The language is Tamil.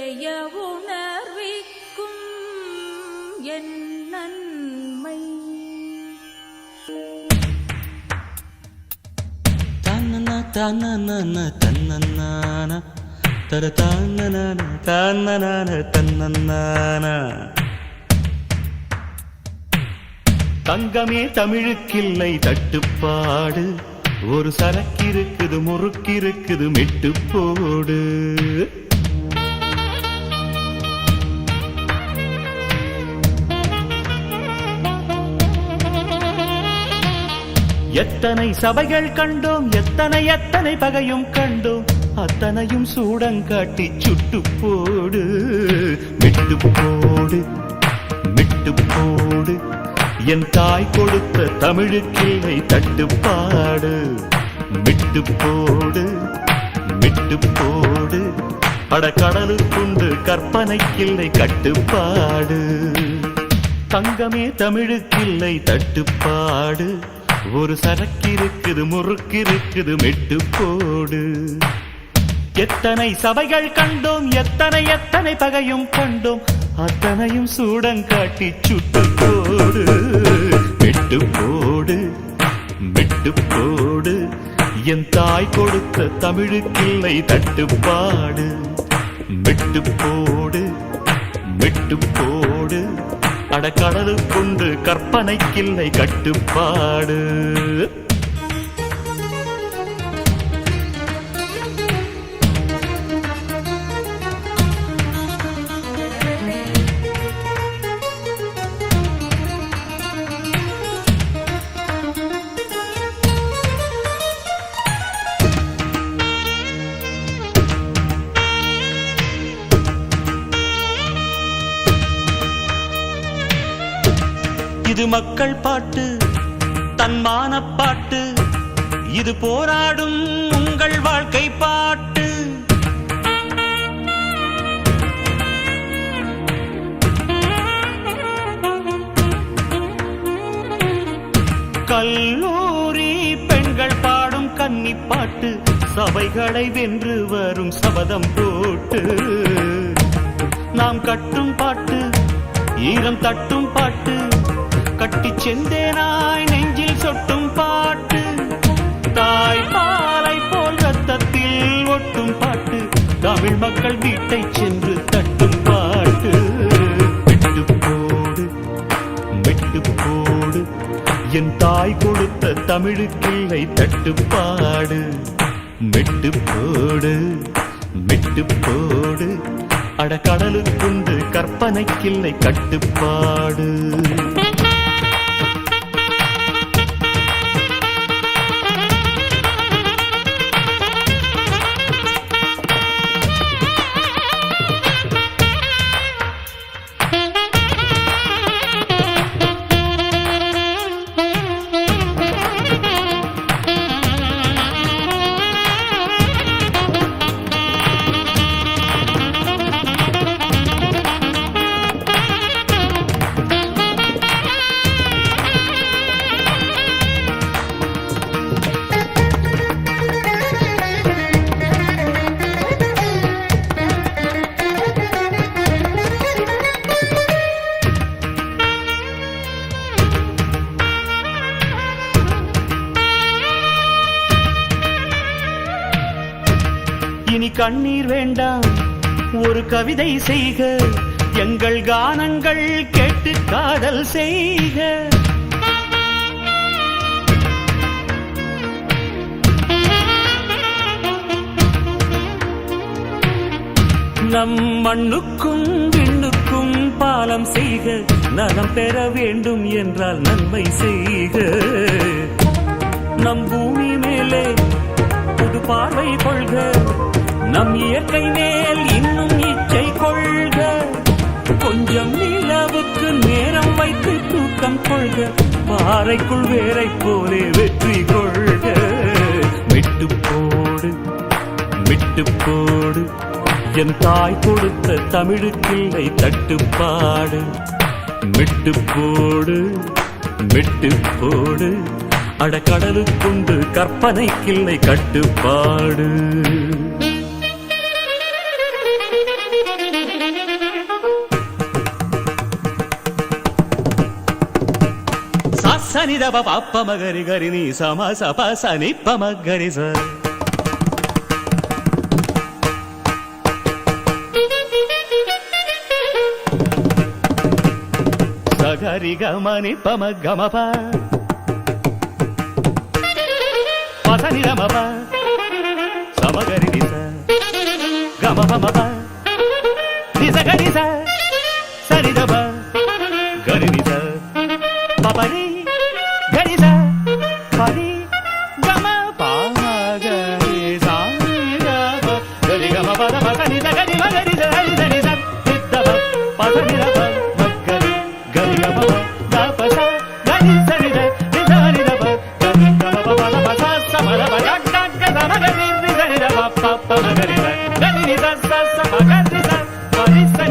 ஏய உணர்விக்கும் என் நன்மை தன்னன தன்னன தன்னன தர தன்னன தன்னன தன்னன. தங்கமே தமிழுக்கில்லை தட்டுப்பாடு, ஒரு சரக்கிருக்குது முறுக்கிருக்குது மெட்டு போடு. எத்தனை சபைகள் கண்டோம், எத்தனை எத்தனை பகையும் கண்டோம், அத்தனையும் சூடங்காட்டி சுட்டு போடு. மெட்டு போடு மெட்டு போடு, என் தாய் கொடுத்த தமிழுக்கில்லை தட்டுப்பாடு. மெட்டு போடு மெட்டு போடு, அடக்கடலுக்குண்டு கற்பனைக்கில்லை கட்டுப்பாடு. தங்கமே தமிழுக்கில்லை தட்டுப்பாடு, ஒரு சரக்கிருக்குது முறுக்கிருக்குது மெட்டு போடு. எத்தனை சபைகள் கண்டோம், எத்தனை எத்தனை பகையும் கண்டோம், அத்தனையும் சூடங்காட்டி சுட்டு போடு. மெட்டு போடு மெட்டு போடு, என் தாய் கொடுத்த தமிழுக்கில்லை தட்டுப்பாடு. மெட்டு போடு மெட்டு போடு, அடக்கடலுக்குண்டு கற்பனைக்கில்லை கட்டுப்பாடு. இது மக்கள் பாட்டு, தன்மான பாட்டு, இது போராடும் உங்கள் வாழ்க்கை பாட்டு. கல்லூரி பெண்கள் பாடும் கன்னி பாட்டு, சபைகளை வென்று வரும் சபதம் போட்டு. நாம் கட்டும் பாட்டு, ஈரம் தட்டும் பாட்டு, கட்டி செந்தேனாய் நெஞ்சில் சொட்டும் பாட்டு. தாய் பாலை போல் ரத்தத்தில் ஒட்டும் பாட்டு, தமிழ் மக்கள் வீட்டை சென்று தட்டும் பாட்டு. மெட்டு போடு மெட்டு போடு, என் தாய் கொடுத்த தமிழுக்கில்லை தட்டுப்பாடு. மெட்டு போடு மெட்டு போடு, அடக்கடலுக்குண்டு கற்பனைக்கில்லை கட்டுப்பாடு. இனி கண்ணீர் வேண்டாம், ஒரு கவிதை செய்க, எங்கள் கானங்கள் கேட்டு காதல் செய்க. நம் மண்ணுக்கும் விண்ணுக்கும் பாலம் செய்க, நலம் பெற வேண்டும் என்றால் நன்மை செய்க. நம் பூமி மேலே புது பார்வை கொள்க, நம் இயற்கை மேல் இன்னும் இச்சை கொள்க. கொஞ்சம் நிலவுக்கு நேரம் வைத்து தூக்கம் கொள்க, பாறைக்குள் வேரை போலே வெற்றி கொள்க. மெட்டு போடு மெட்டு போடு, என் தாய் கொடுத்த தமிழுக்கில்லை தட்டுப்பாடு. மெட்டு போடு மெட்டு போடு, அடக்கடலுக்குண்டு கற்பனைக்கில்லை கட்டுப்பாடு. సని దబ పప్ప మగరి గరి నీ సమ సప సని పమ గరి స సగరి గమని పమ గమ ప పసని రమ ప సమగరి ని స గమ పమ ప ని స గరి స సని దబ గరి ని స పపరి గరి స పరి గమ పమ గరి స గమ గరి గమ పద పసని ద గరి మ గరి స హరి సని స నిద్దబ పసని రబ మగ్గరి గరి గమ ద పస గరి సని ద ని సని దబ గరి గమ పద పస సమర బ గ గ సమ గరి ని సని ద ప ప గరి స గరి ని స స స గరి స పరి స